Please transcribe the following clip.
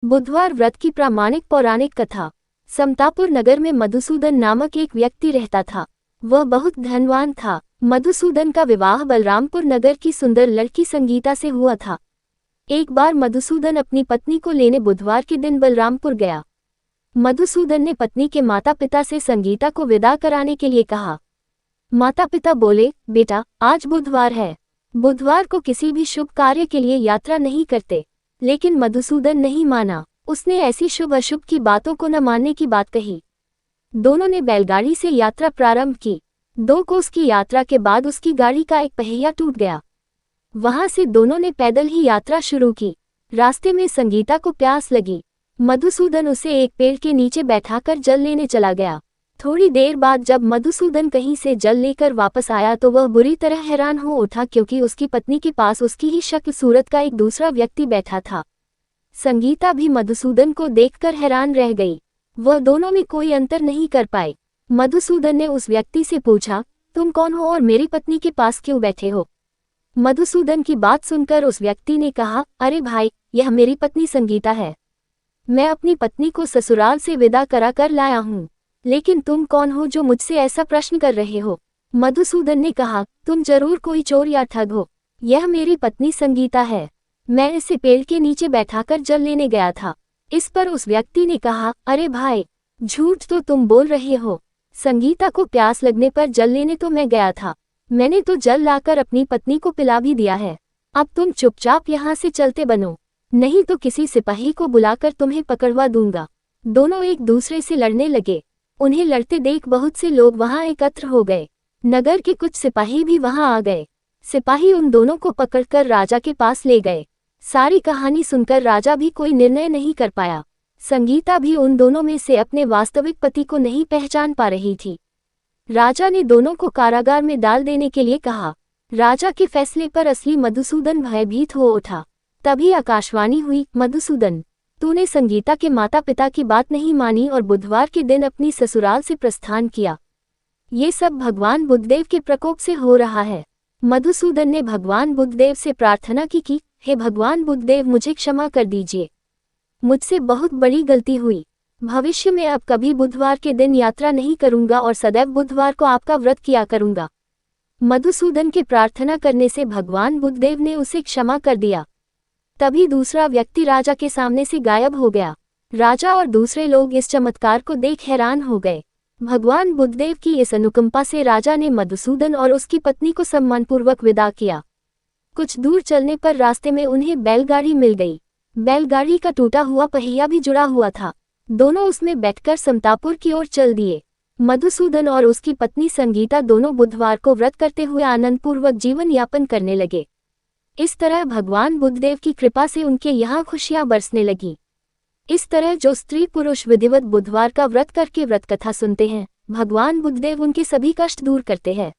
बुधवार व्रत की प्रामाणिक पौराणिक कथा। समतापुर नगर में मधुसूदन नामक एक व्यक्ति रहता था। वह बहुत धनवान था। मधुसूदन का विवाह बलरामपुर नगर की सुंदर लड़की संगीता से हुआ था। एक बार मधुसूदन अपनी पत्नी को लेने बुधवार के दिन बलरामपुर गया। मधुसूदन ने पत्नी के माता पिता से संगीता को विदा कराने के लिए कहा। माता पिता बोले, बेटा, आज बुधवार है, बुधवार को किसी भी शुभ कार्य के लिए यात्रा नहीं करते। लेकिन मधुसूदन नहीं माना। उसने ऐसी शुभ अशुभ की बातों को न मानने की बात कही। दोनों ने बैलगाड़ी से यात्रा प्रारंभ की। 2 कोस की यात्रा के बाद उसकी गाड़ी का एक पहिया टूट गया। वहां से दोनों ने पैदल ही यात्रा शुरू की। रास्ते में संगीता को प्यास लगी। मधुसूदन उसे एक पेड़ के नीचे बैठाकर जल लेने चला गया। थोड़ी देर बाद जब मधुसूदन कहीं से जल लेकर वापस आया तो वह बुरी तरह हैरान हो उठा, क्योंकि उसकी पत्नी के पास उसकी ही शक्ल सूरत का एक दूसरा व्यक्ति बैठा था। संगीता भी मधुसूदन को देखकर हैरान रह गई। वह दोनों में कोई अंतर नहीं कर पाए। मधुसूदन ने उस व्यक्ति से पूछा, तुम कौन हो और मेरी पत्नी के पास क्यों बैठे हो? मधुसूदन की बात सुनकर उस व्यक्ति ने कहा, अरे भाई, यह मेरी पत्नी संगीता है। मैं अपनी पत्नी को ससुराल से विदा करा कर लाया हूँ। लेकिन तुम कौन हो जो मुझसे ऐसा प्रश्न कर रहे हो? मधुसूदन ने कहा, तुम जरूर कोई चोर या ठग हो। यह मेरी पत्नी संगीता है। मैं इसे पेड़ के नीचे बैठाकर जल लेने गया था। इस पर उस व्यक्ति ने कहा, अरे भाई, झूठ तो तुम बोल रहे हो। संगीता को प्यास लगने पर जल लेने तो मैं गया था। मैंने तो जल लाकर अपनी पत्नी को पिला भी दिया है। अब तुम चुपचाप यहाँ से चलते बनो, नहीं तो किसी सिपाही को बुलाकर तुम्हें पकड़वा दूंगा। दोनों एक दूसरे से लड़ने लगे। उन्हें लड़ते देख बहुत से लोग वहां एकत्र हो गए। नगर के कुछ सिपाही भी वहां आ गए। सिपाही उन दोनों को पकड़कर राजा के पास ले गए। सारी कहानी सुनकर राजा भी कोई निर्णय नहीं कर पाया। संगीता भी उन दोनों में से अपने वास्तविक पति को नहीं पहचान पा रही थी। राजा ने दोनों को कारागार में डाल देने के लिए कहा। राजा के फैसले पर असली मधुसूदन भयभीत हो उठा। तभी आकाशवाणी हुई, मधुसूदन, तूने संगीता के माता पिता की बात नहीं मानी और बुधवार के दिन अपनी ससुराल से प्रस्थान किया। ये सब भगवान बुद्धदेव के प्रकोप से हो रहा है। मधुसूदन ने भगवान बुद्धदेव से प्रार्थना की, हे भगवान बुद्धदेव, मुझे क्षमा कर दीजिए। मुझसे बहुत बड़ी गलती हुई। भविष्य में अब कभी बुधवार के दिन यात्रा नहीं करूंगा और सदैव बुधवार को आपका व्रत किया करूंगा। मधुसूदन के प्रार्थना करने से भगवान बुद्धदेव ने उसे क्षमा कर दिया। तभी दूसरा व्यक्ति राजा के सामने से गायब हो गया। राजा और दूसरे लोग इस चमत्कार को देख हैरान हो गए। भगवान बुद्धदेव की इस अनुकंपा से राजा ने मधुसूदन और उसकी पत्नी को सम्मानपूर्वक विदा किया। कुछ दूर चलने पर रास्ते में उन्हें बैलगाड़ी मिल गई। बैलगाड़ी का टूटा हुआ पहिया भी जुड़ा हुआ था। दोनों उसमें बैठकर समतापुर की ओर चल दिए। मधुसूदन और उसकी पत्नी संगीता दोनों बुधवार को व्रत करते हुए आनंदपूर्वक जीवन यापन करने लगे। इस तरह भगवान बुद्धदेव की कृपा से उनके यहाँ खुशियां बरसने लगी। इस तरह जो स्त्री पुरुष विधिवत बुधवार का व्रत करके व्रत कथा सुनते हैं, भगवान बुद्धदेव उनके सभी कष्ट दूर करते हैं।